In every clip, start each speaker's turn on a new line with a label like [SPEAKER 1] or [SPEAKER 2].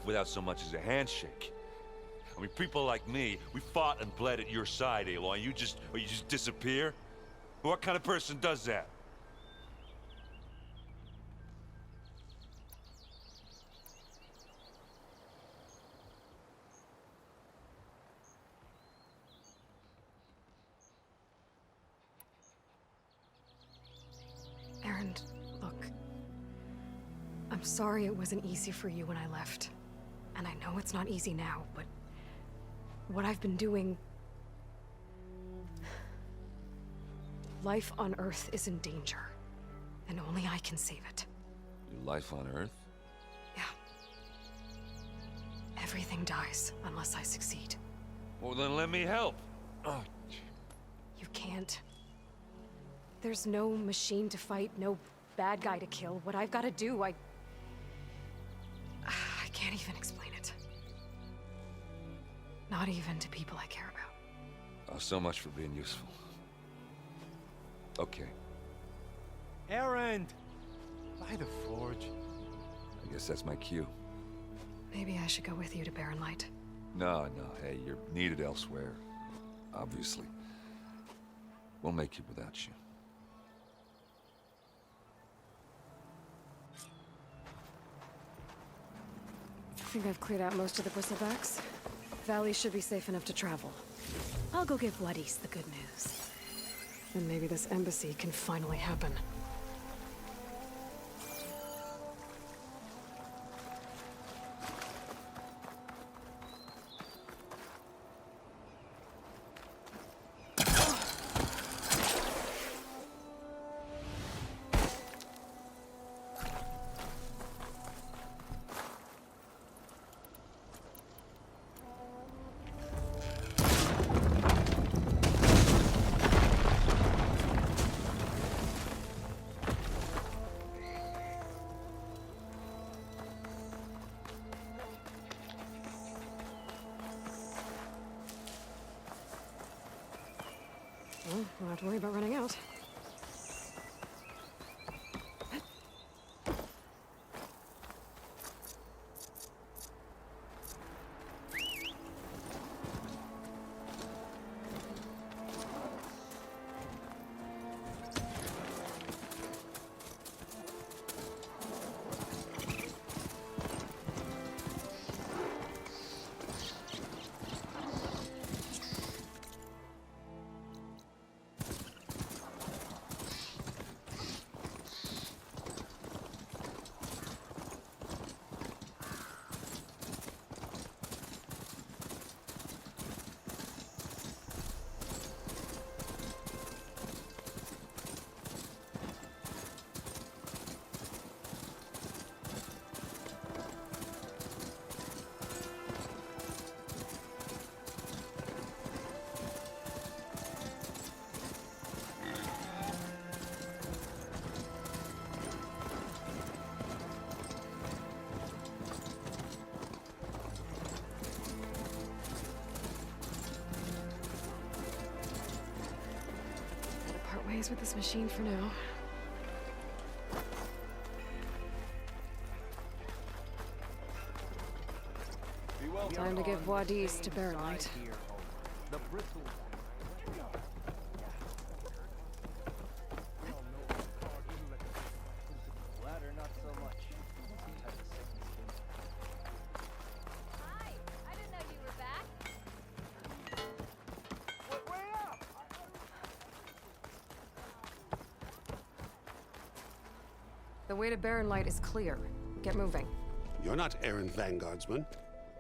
[SPEAKER 1] without so much as a handshake. I mean, people like me, we fought and bled at your side, Aloy. You just disappear? What kind of person does that?
[SPEAKER 2] Aaron, look. I'm sorry it wasn't easy for you when I left. And I know it's not easy now, but what I've been doing... Life on Earth is in danger, and only I can save it.
[SPEAKER 1] Your life on Earth?
[SPEAKER 2] Yeah. Everything dies unless I succeed.
[SPEAKER 1] Well, then let me help. Oh.
[SPEAKER 2] You can't. There's no machine to fight, no bad guy to kill. What I've got to do, I can't even explain it. Not even to people I care about.
[SPEAKER 1] Oh, so much for being useful. Okay.
[SPEAKER 3] Errand! By the forge.
[SPEAKER 1] I guess that's my cue.
[SPEAKER 2] Maybe I should go with you to Barren Light.
[SPEAKER 1] No, hey, you're needed elsewhere. Obviously. We'll make it without you.
[SPEAKER 2] I think I've cleared out most of the bristlebacks. Valley should be safe enough to travel. I'll go give Wadis the good news. And maybe this embassy can finally happen. Well, don't have to worry about running out. Ways with this machine for now. Time to give Wadis to Barren Light. The way to Barren Light is clear. Get moving.
[SPEAKER 4] You're not errand vanguardsman.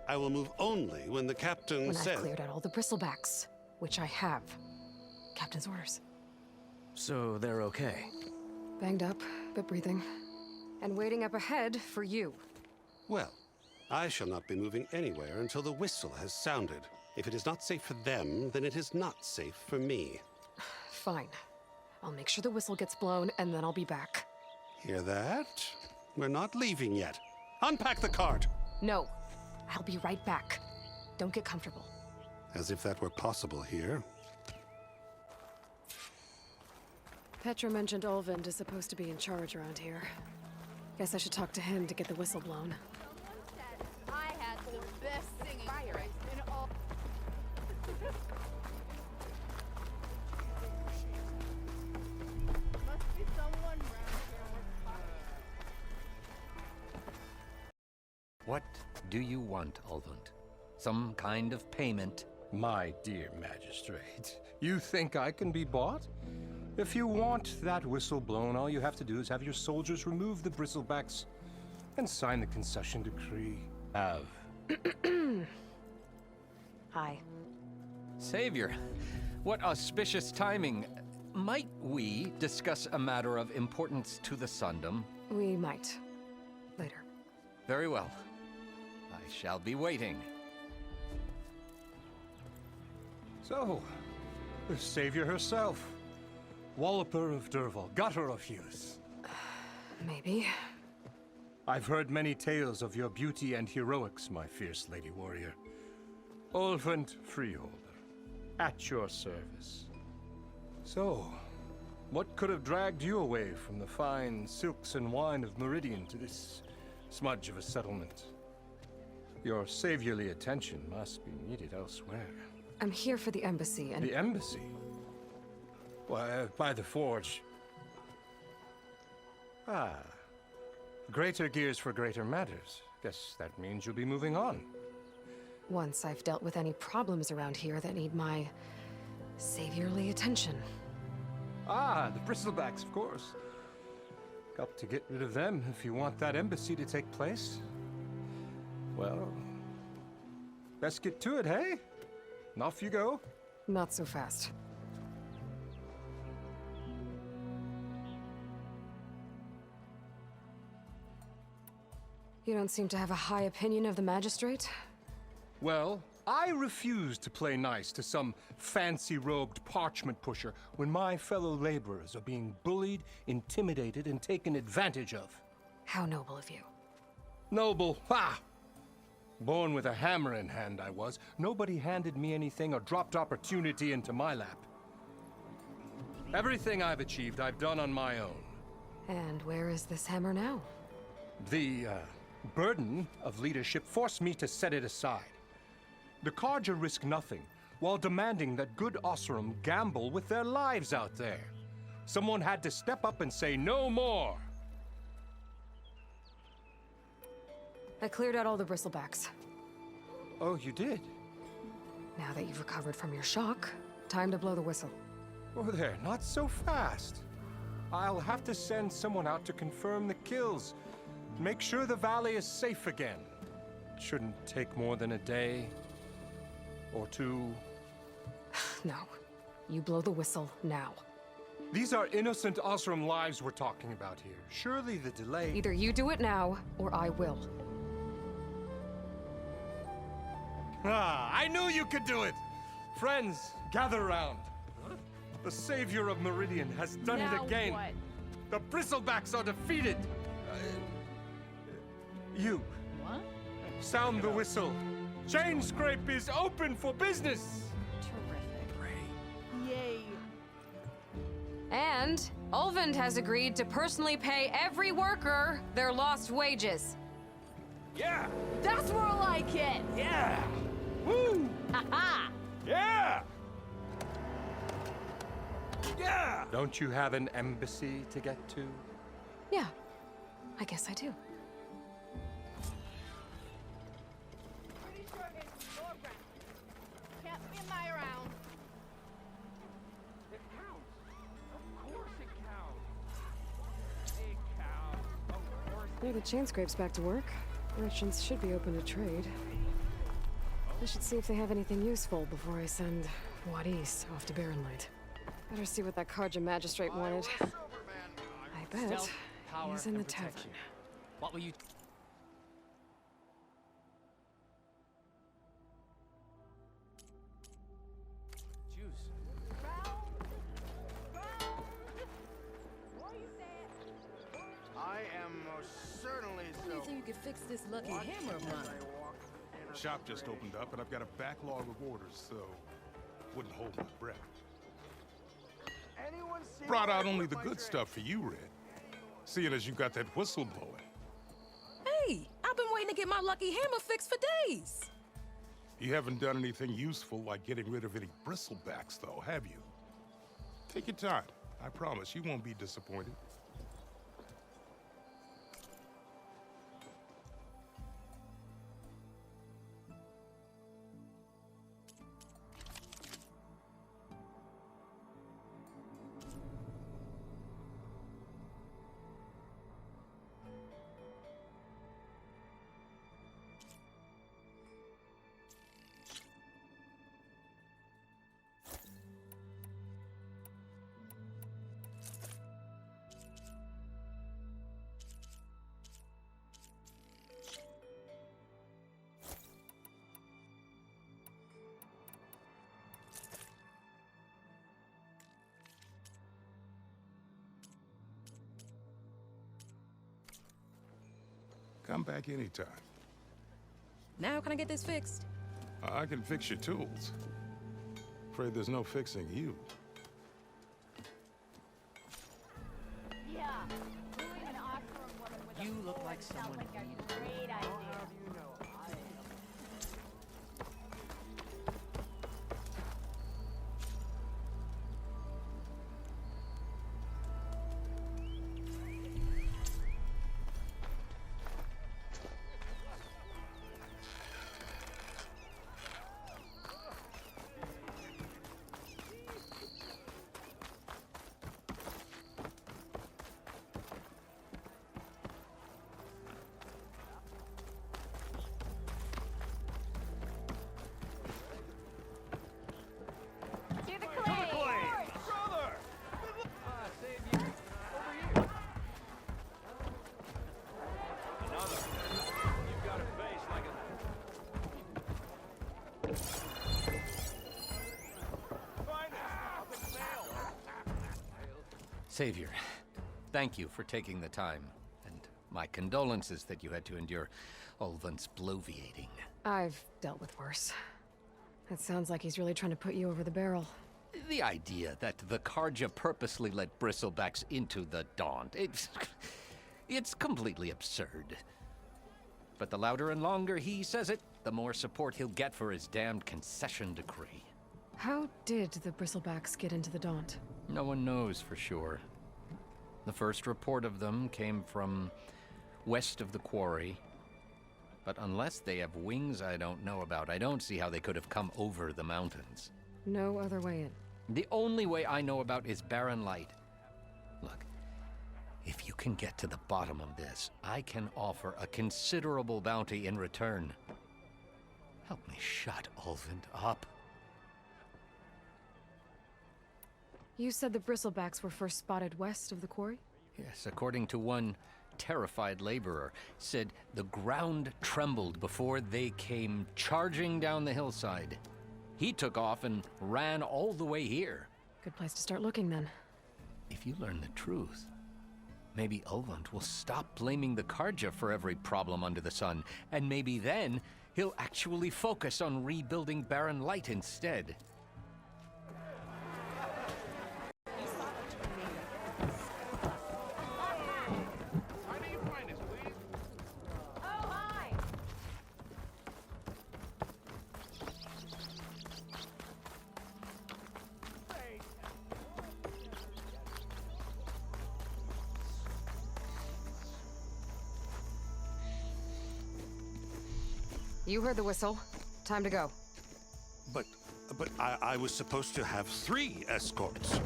[SPEAKER 4] I will move only when the captain
[SPEAKER 2] When
[SPEAKER 4] says...
[SPEAKER 2] I've cleared out all the bristlebacks, which I have. Captain's orders.
[SPEAKER 3] So they're okay?
[SPEAKER 2] Banged up, but breathing. And waiting up ahead for you.
[SPEAKER 4] Well, I shall not be moving anywhere until the whistle has sounded. If it is not safe for them, then it is not safe for me.
[SPEAKER 2] Fine. I'll make sure the whistle gets blown, and then I'll be back.
[SPEAKER 4] Hear that? We're not leaving yet. Unpack the cart!
[SPEAKER 2] No. I'll be right back. Don't get comfortable.
[SPEAKER 4] As if that were possible here.
[SPEAKER 2] Petra mentioned Olvind is supposed to be in charge around here. Guess I should talk to him to get the whistle blown.
[SPEAKER 5] I What do you want, Ulvund? Some kind of payment?
[SPEAKER 3] My dear magistrate, you think I can be bought? If you want that whistle blown, all you have to do is have your soldiers remove the bristlebacks and sign the concession decree. Have.
[SPEAKER 2] Hi.
[SPEAKER 5] Savior, what auspicious timing. Might we discuss a matter of importance to the Sundom?
[SPEAKER 2] We might. Later.
[SPEAKER 5] Very well. I shall be waiting.
[SPEAKER 3] So, the savior herself. Walloper of Derval, gutter of youth.
[SPEAKER 2] Maybe.
[SPEAKER 3] I've heard many tales of your beauty and heroics, my fierce lady warrior. Ulvund Freeholder, at your service. So, what could have dragged you away from the fine silks and wine of Meridian to this smudge of a settlement? Your saviorly attention must be needed elsewhere.
[SPEAKER 2] I'm here for the embassy and...
[SPEAKER 3] The embassy? Why, by the forge. Ah. Greater gears for greater matters. Guess that means you'll be moving on.
[SPEAKER 2] Once I've dealt with any problems around here that need my saviorly attention.
[SPEAKER 3] Ah, the bristlebacks, of course. Got to get rid of them if you want that embassy to take place. Well, let's get to it, hey? And off you go.
[SPEAKER 2] Not so fast. You don't seem to have a high opinion of the magistrate?
[SPEAKER 3] Well, I refuse to play nice to some fancy-robed parchment pusher when my fellow laborers are being bullied, intimidated, and taken advantage of.
[SPEAKER 2] How noble of you.
[SPEAKER 3] Noble, ha! Born with a hammer in hand, I was. Nobody handed me anything or dropped opportunity into my lap. Everything I've achieved, I've done on my own.
[SPEAKER 2] And where is this hammer now?
[SPEAKER 3] The, burden of leadership forced me to set it aside. The Carja risk nothing, while demanding that good Osram gamble with their lives out there. Someone had to step up and say no more.
[SPEAKER 2] I cleared out all the bristlebacks.
[SPEAKER 3] Oh, you did?
[SPEAKER 2] Now that you've recovered from your shock, time to blow the whistle.
[SPEAKER 3] Oh, there, not so fast. I'll have to send someone out to confirm the kills. Make sure the valley is safe again. Shouldn't take more than a day or two.
[SPEAKER 2] No. You blow the whistle now.
[SPEAKER 3] These are innocent Osram lives we're talking about here. Surely the delay...
[SPEAKER 2] Either you do it now, or I will.
[SPEAKER 3] Ah, I knew you could do it! Friends, gather around. The savior of Meridian has done it again.
[SPEAKER 6] What?
[SPEAKER 3] The bristlebacks are defeated. You.
[SPEAKER 6] What?
[SPEAKER 3] Sound the whistle. Chain Scrape is open for business.
[SPEAKER 6] Terrific. Yay.
[SPEAKER 2] And Ulvund has agreed to personally pay every worker their lost wages.
[SPEAKER 1] Yeah!
[SPEAKER 6] That's more like it.
[SPEAKER 1] Yeah!
[SPEAKER 3] Woo!
[SPEAKER 6] Ha
[SPEAKER 1] Yeah! Yeah!
[SPEAKER 3] Don't you have an embassy to get to?
[SPEAKER 2] Yeah, I guess I do.
[SPEAKER 6] Pretty sure it's your ground. Can't spin my around.
[SPEAKER 7] It counts. Of course it counts. It counts. Of course.
[SPEAKER 2] There, the chain scrape's back to work. Merchants should be open to trade. I should see if they have anything useful before I send Wadis off to Barrenlight. Better see what that Carja magistrate wanted. I bet
[SPEAKER 7] Stealth, power,
[SPEAKER 2] he's in the
[SPEAKER 7] and
[SPEAKER 2] tavern.
[SPEAKER 7] protection. What will you... Juice.
[SPEAKER 8] I am most certainly
[SPEAKER 9] How do you think you could fix this lucky hammer of mine?
[SPEAKER 10] Shop just opened up, and I've got a backlog of orders, so wouldn't hold my breath.
[SPEAKER 8] Anyone see
[SPEAKER 10] Brought
[SPEAKER 8] where I
[SPEAKER 10] out only
[SPEAKER 8] put
[SPEAKER 10] the
[SPEAKER 8] my
[SPEAKER 10] good
[SPEAKER 8] drink?
[SPEAKER 10] stuff for you, Red. Seeing as you got that whistle blowing.
[SPEAKER 9] Hey, I've been waiting to get my lucky hammer fixed for days.
[SPEAKER 10] You haven't done anything useful like getting rid of any bristlebacks, though, have you? Take your time. I promise you won't be disappointed. Come back anytime.
[SPEAKER 9] Now can I get this fixed?
[SPEAKER 10] I can fix your tools. Afraid there's no fixing you.
[SPEAKER 6] Yeah. Doing an Oxford woman with
[SPEAKER 5] You
[SPEAKER 6] a
[SPEAKER 5] look
[SPEAKER 6] sword
[SPEAKER 5] like
[SPEAKER 6] sounds
[SPEAKER 5] someone
[SPEAKER 6] like
[SPEAKER 5] needed.
[SPEAKER 6] a great idea. To the clay!
[SPEAKER 7] Brother! Savior, over here. Another. You've got a face like a... Find us! Up in mail!
[SPEAKER 5] Savior, thank you for taking the time, and my condolences that you had to endure Ulvan's bloviating.
[SPEAKER 2] I've dealt with worse. It sounds like he's really trying to put you over the barrel.
[SPEAKER 5] The idea that the Karja purposely let bristlebacks into the Daunt, it's completely absurd. But the louder and longer he says it, the more support he'll get for his damned concession decree.
[SPEAKER 2] How did the bristlebacks get into the Daunt?
[SPEAKER 5] No one knows for sure. The first report of them came from west of the quarry. But unless they have wings I don't know about, I don't see how they could have come over the mountains.
[SPEAKER 2] No other way in.
[SPEAKER 5] The only way I know about is barren light. Look, if you can get to the bottom of this, I can offer a considerable bounty in return. Help me shut Ulvin up.
[SPEAKER 2] You said the bristlebacks were first spotted west of the quarry?
[SPEAKER 5] Yes, according to one terrified laborer, said the ground trembled before they came charging down the hillside. He took off and ran all the way here.
[SPEAKER 2] Good place to start looking, then.
[SPEAKER 5] If you learn the truth, maybe Ulvund will stop blaming the Karja for every problem under the sun, and maybe then he'll actually focus on rebuilding Barren Light instead.
[SPEAKER 6] Oh, hi!
[SPEAKER 2] You heard the whistle. Time to go.
[SPEAKER 4] But I was supposed to have 3 escorts.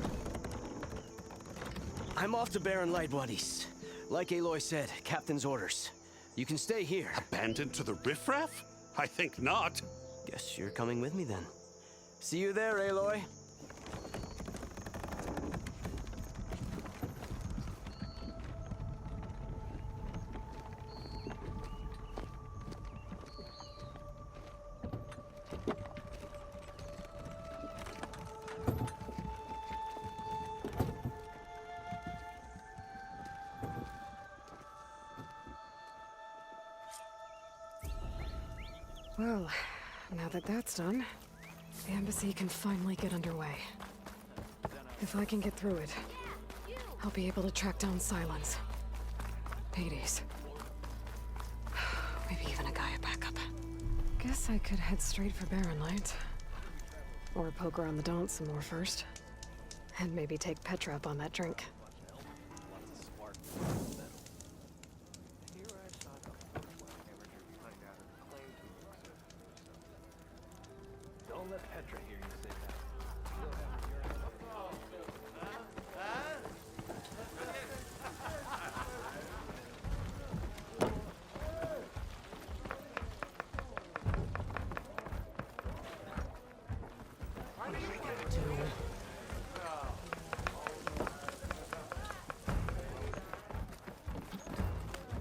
[SPEAKER 11] I'm off to Barren Light, buddies. Like Aloy said, Captain's orders. You can stay here.
[SPEAKER 4] Abandoned to the riffraff? I think not.
[SPEAKER 11] Guess you're coming with me then. See you there, Aloy.
[SPEAKER 2] Well, now that that's done, the embassy can finally get underway. If I can get through it, I'll be able to track down Silence. Hades. Maybe even a Gaia backup. Guess I could head straight for Barren Light. Or poke around the Daunt some more first. And maybe take Petra up on that drink.
[SPEAKER 7] Don't let Petra hear you say that.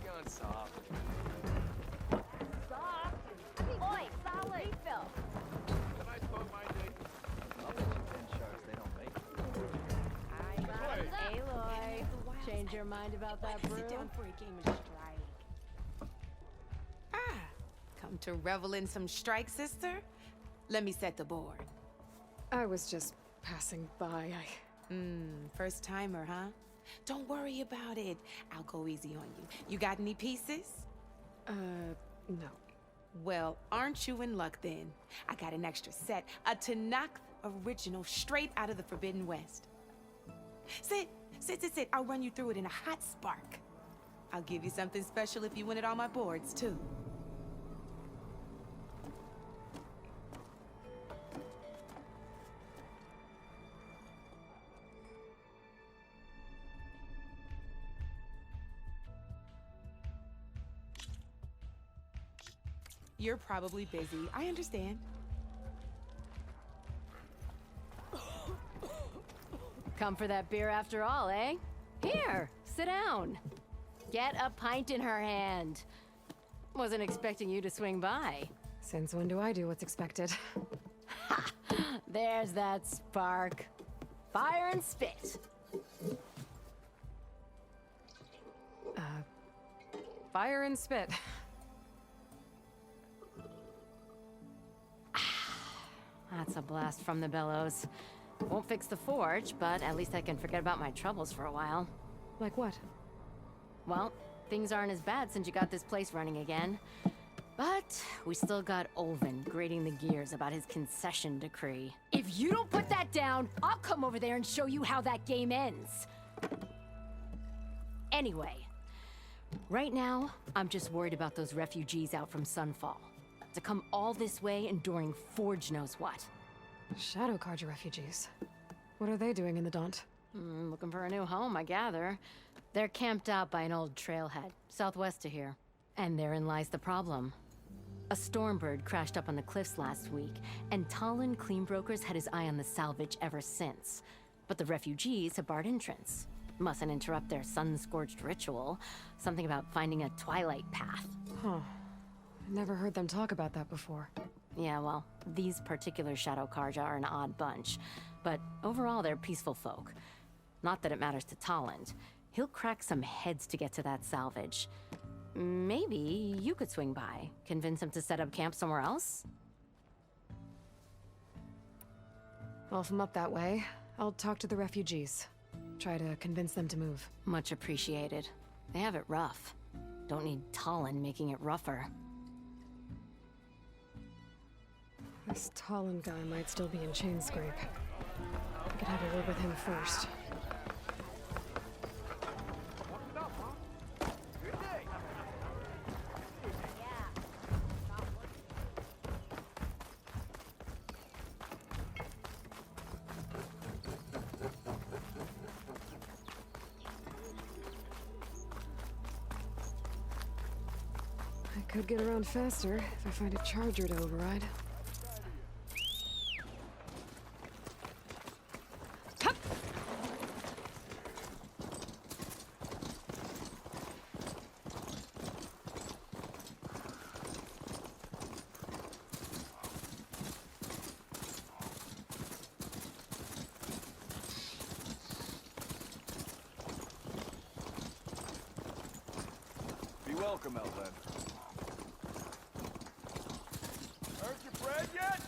[SPEAKER 7] Going soft.
[SPEAKER 6] Soft? Oi, solid! Refill!
[SPEAKER 7] Can I spoke my day? I'll bet you 10 sharks they don't make it.
[SPEAKER 6] Aloy, change your mind about that brew?
[SPEAKER 9] Sit down for a game and strike.
[SPEAKER 12] Come to revel in some strike, sister? Let me set the board.
[SPEAKER 2] I was just passing by.
[SPEAKER 12] First timer, huh? Don't worry about it. I'll go easy on you. You got any pieces?
[SPEAKER 2] No.
[SPEAKER 12] Well, aren't you in luck then? I got an extra set, a Tanakh original straight out of the Forbidden West. Sit. I'll run you through it in a hot spark. I'll give you something special if you win it on my boards, too. You're probably busy. I understand.
[SPEAKER 13] Come for that beer after all, eh? Here, sit down. Get a pint in her hand. Wasn't expecting you to swing by.
[SPEAKER 2] Since when do I do what's expected?
[SPEAKER 13] Ha! There's that spark. Fire and spit.
[SPEAKER 2] Fire and spit.
[SPEAKER 13] That's a blast from the bellows. Won't fix the forge, but at least I can forget about my troubles for a while.
[SPEAKER 2] Like what?
[SPEAKER 13] Well, things aren't as bad since you got this place running again. But we still got Olvin grating the gears about his concession decree. If you don't put that down, I'll come over there and show you how that game ends. Anyway, right now, I'm just worried about those refugees out from Sunfall. To come all this way enduring Forge knows what.
[SPEAKER 2] Shadow Carja refugees. What are they doing in the Daunt?
[SPEAKER 13] Looking for a new home, I gather. They're camped out by an old trailhead, southwest of here. And therein lies the problem. A stormbird crashed up on the cliffs last week, and Talon Cleanbrokers had his eye on the salvage ever since. But the refugees have barred entrance. Mustn't interrupt their sun-scorched ritual. Something about finding a twilight path.
[SPEAKER 2] Huh. Never heard them talk about that before.
[SPEAKER 13] Yeah, well, these particular Shadow Carja are an odd bunch. But overall, they're peaceful folk. Not that it matters to Talland. He'll crack some heads to get to that salvage. Maybe you could swing by, convince him to set up camp somewhere else?
[SPEAKER 2] Well, if I'm up that way, I'll talk to the refugees. Try to convince them to move.
[SPEAKER 13] Much appreciated. They have it rough. Don't need Talon making it rougher.
[SPEAKER 2] This Talon guy might still be in Chainscrape. I could have a word with him first. I could get around faster if I find a charger to override.
[SPEAKER 14] Welcome, Outlander. Earned your bread yet?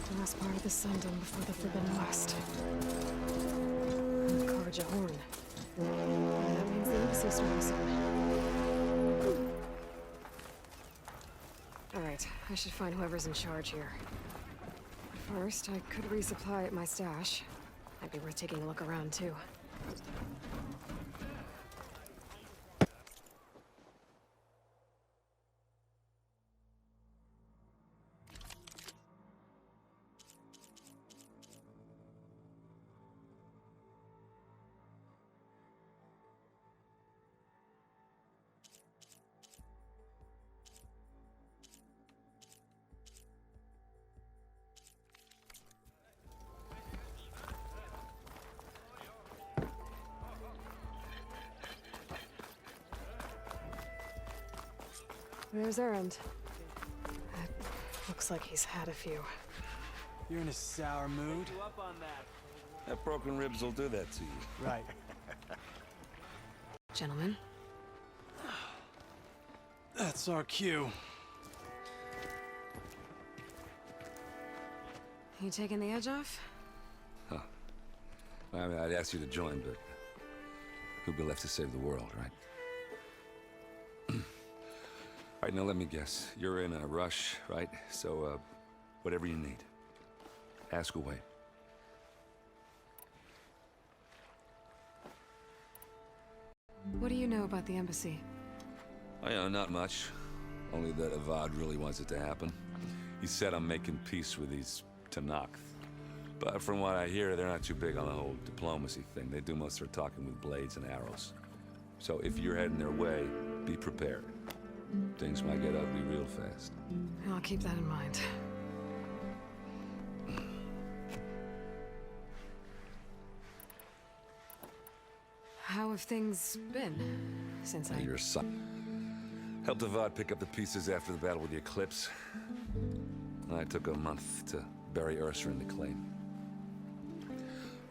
[SPEAKER 14] The last part of the sun done before the Forbidden West. And the Carja horn. That means the embassy storm soon. Alright, I
[SPEAKER 2] I should find whoever's in charge here. First, I could resupply at my stash. Might be worth taking a look around, too. There's Erend. Looks like he's had a few.
[SPEAKER 15] You're in a sour mood?
[SPEAKER 1] That broken ribs will do that to you.
[SPEAKER 15] Right.
[SPEAKER 2] Gentlemen?
[SPEAKER 15] That's our cue.
[SPEAKER 2] You taking the edge off?
[SPEAKER 16] Huh. I mean, I'd ask you to join, but who'd be left to save the world, right? All right, now let me guess. You're in a rush, right? So, whatever you need, ask away.
[SPEAKER 2] What do you know about the embassy?
[SPEAKER 16] Oh, yeah, not much. Only that Avad really wants it to happen. He said I'm making peace with these Tanakh. But from what I hear, they're not too big on the whole diplomacy thing. They do most of their talking with blades and arrows. So if you're heading their way, be prepared. Things might get ugly real fast.
[SPEAKER 2] I'll keep that in mind. How have things been since I...
[SPEAKER 16] Your son helped Avad pick up the pieces after the battle with the Eclipse. I took a month to bury Ursa in the claim.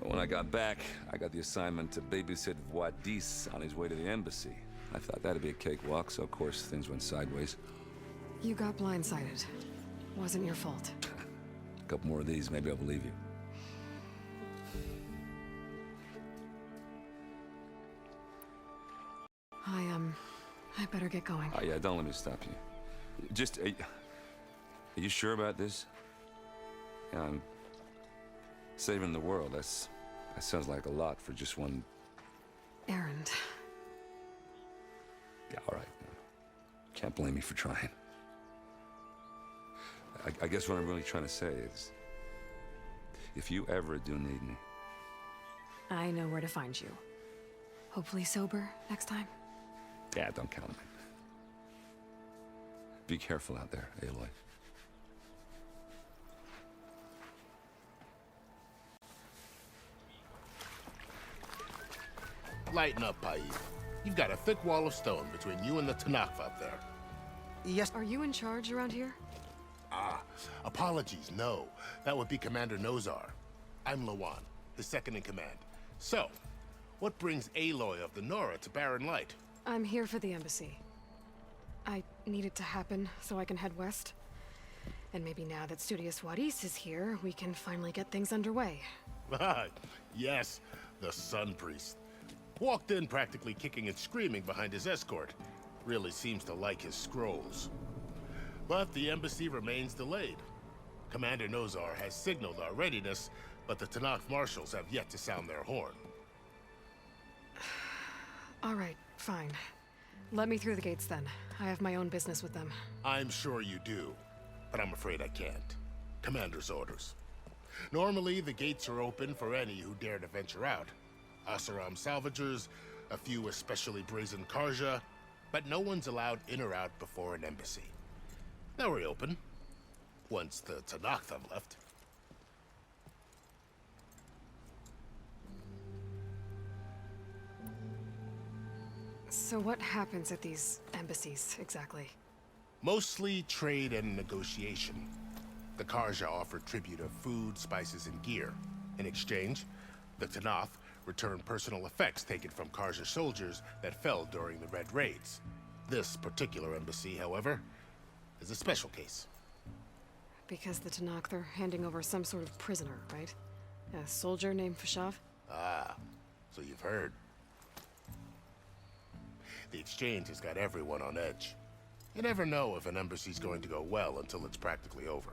[SPEAKER 16] But when I got back, I got the assignment to babysit Wadis on his way to the embassy. I thought that'd be a cakewalk, so of course things went sideways.
[SPEAKER 2] You got blindsided. Wasn't your fault.
[SPEAKER 16] A couple more of these, maybe I'll believe you.
[SPEAKER 2] I better get going.
[SPEAKER 16] Oh yeah, don't let me stop you. Just, are you sure about this? Yeah, I'm saving the world. That sounds like a lot for just one...
[SPEAKER 2] Erend.
[SPEAKER 16] Yeah, all right. Can't blame me for trying. I guess what I'm really trying to say is, if you ever do need me...
[SPEAKER 2] I know where to find you. Hopefully sober next time.
[SPEAKER 16] Yeah, don't count on it. Be careful out there, Aloy.
[SPEAKER 17] Lighten up, Paid. You've got a thick wall of stone between you and the Tanakh up there.
[SPEAKER 2] Yes. Are you in charge around here?
[SPEAKER 17] Ah, apologies, no. That would be Commander Nozar. I'm Lawan, his second in command. So, what brings Aloy of the Nora to Barren Light?
[SPEAKER 2] I'm here for the embassy. I need it to happen so I can head west. And maybe now that Studious Wadis is here, we can finally get things underway.
[SPEAKER 17] Yes, the Sun Priest. Walked in practically kicking and screaming behind his escort. Really seems to like his scrolls. But the embassy remains delayed. Commander Nozar has signaled our readiness, but the Tanakh marshals have yet to sound their horn.
[SPEAKER 2] All right, fine. Let me through the gates then. I have my own business with them.
[SPEAKER 17] I'm sure you do, but I'm afraid I can't. Commander's orders. Normally, the gates are open for any who dare to venture out. Asaram salvagers, a few especially brazen Karja, but no one's allowed in or out before an embassy. Now we're open, once the Tanakh have left.
[SPEAKER 2] So what happens at these embassies, exactly?
[SPEAKER 17] Mostly trade and negotiation. The Karja offer tribute of food, spices, and gear. In exchange, the Tanakh return personal effects taken from Karja soldiers that fell during the Red Raids. This particular embassy, however, is a special case.
[SPEAKER 2] Because the Tanakh, they're handing over some sort of prisoner, right? A soldier named Fashav?
[SPEAKER 17] Ah, so you've heard. The exchange has got everyone on edge. You never know if an embassy's going to go well until it's practically over.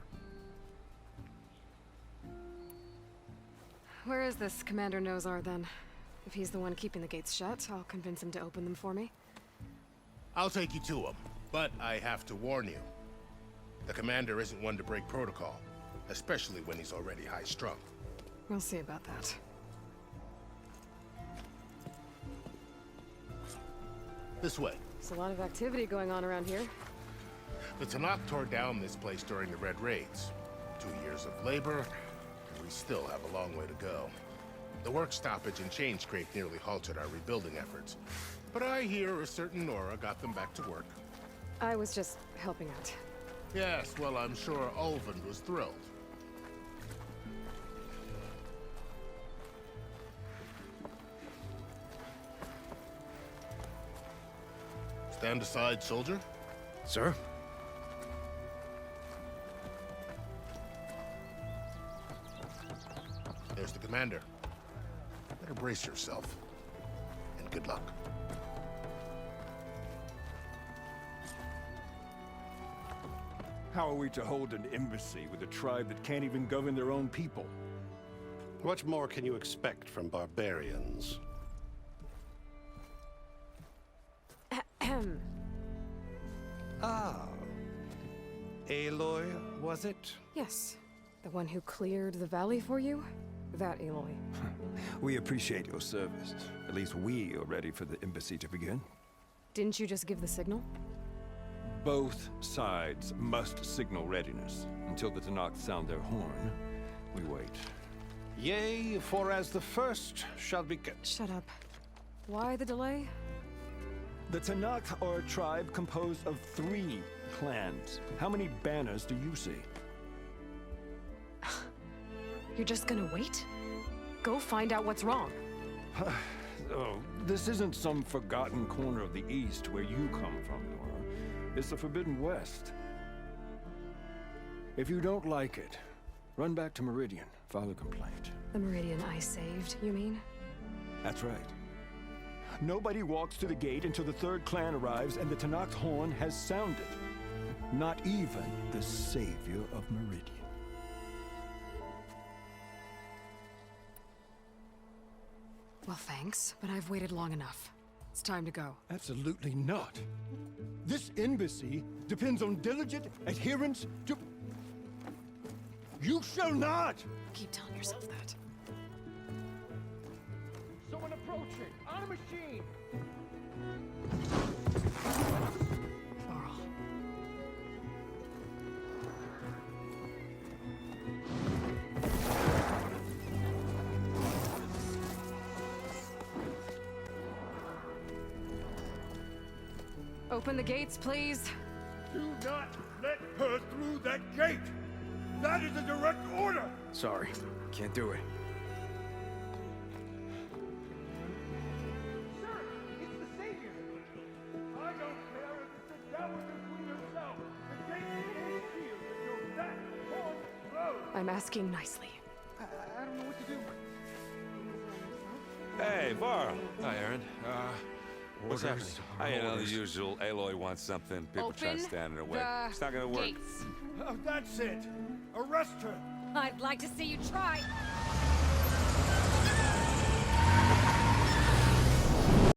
[SPEAKER 2] Where is this Commander Nozar, then? If he's the one keeping the gates shut, I'll convince him to open them for me.
[SPEAKER 17] I'll take you to him, but I have to warn you. The commander isn't one to break protocol, especially when he's already high-strung.
[SPEAKER 2] We'll see about that.
[SPEAKER 17] This way.
[SPEAKER 2] There's a lot of activity going on around here.
[SPEAKER 17] The Tanakh tore down this place during the Red Raids. 2 years of labor, and we still have a long way to go. The work stoppage and change crate nearly halted our rebuilding efforts. But I hear a certain Nora got them back to work.
[SPEAKER 2] I was just helping out.
[SPEAKER 17] Yes, well, I'm sure Ulvin was thrilled. Stand aside, soldier.
[SPEAKER 11] Sir?
[SPEAKER 17] There's the commander. Better brace yourself. And good luck.
[SPEAKER 3] How are we to hold an embassy with a tribe that can't even govern their own people?
[SPEAKER 4] What more can you expect from barbarians?
[SPEAKER 3] Ah. Aloy, was it?
[SPEAKER 2] Yes. The one who cleared the valley for you? That Aloy.
[SPEAKER 3] We appreciate your service. At least we are ready for the embassy to begin.
[SPEAKER 2] Didn't you just give the signal?
[SPEAKER 3] Both sides must signal readiness. Until the Tanakh sound their horn, we wait.
[SPEAKER 4] Yea, for as the first shall be...
[SPEAKER 2] Shut up. Why the delay?
[SPEAKER 3] The Tanakh are a tribe composed of 3 clans. How many banners do you see?
[SPEAKER 2] You're just gonna wait? Go find out what's wrong.
[SPEAKER 3] Oh, this isn't some forgotten corner of the East where you come from, Nora. It's the Forbidden West. If you don't like it, run back to Meridian, file a complaint.
[SPEAKER 2] The Meridian I saved, you mean?
[SPEAKER 3] That's right. Nobody walks to the gate until the 3rd clan arrives and the Tanakh's horn has sounded. Not even the savior of Meridian.
[SPEAKER 2] Well, thanks, but I've waited long enough. It's time to go.
[SPEAKER 3] Absolutely not. This embassy depends on diligent adherence to... You shall not!
[SPEAKER 2] Keep telling yourself that.
[SPEAKER 7] Someone approaching! On a machine!
[SPEAKER 2] Varl. Open the gates, please.
[SPEAKER 3] Do not let her through that gate! That is a direct order!
[SPEAKER 11] Sorry, can't do it.
[SPEAKER 7] Sir, it's the Savior!
[SPEAKER 3] I don't care if it's the devil between yourself. The gate is sealed until that horn blows.
[SPEAKER 2] I'm asking nicely.
[SPEAKER 7] I don't know what to do.
[SPEAKER 1] Hey, Varl.
[SPEAKER 16] Hi, Aaron. What's happening? You know, the usual. Aloy wants something. People try to stand in her way. It's not gonna work.
[SPEAKER 3] Oh, that's it! Arrest her!
[SPEAKER 14] I'd like to see you try.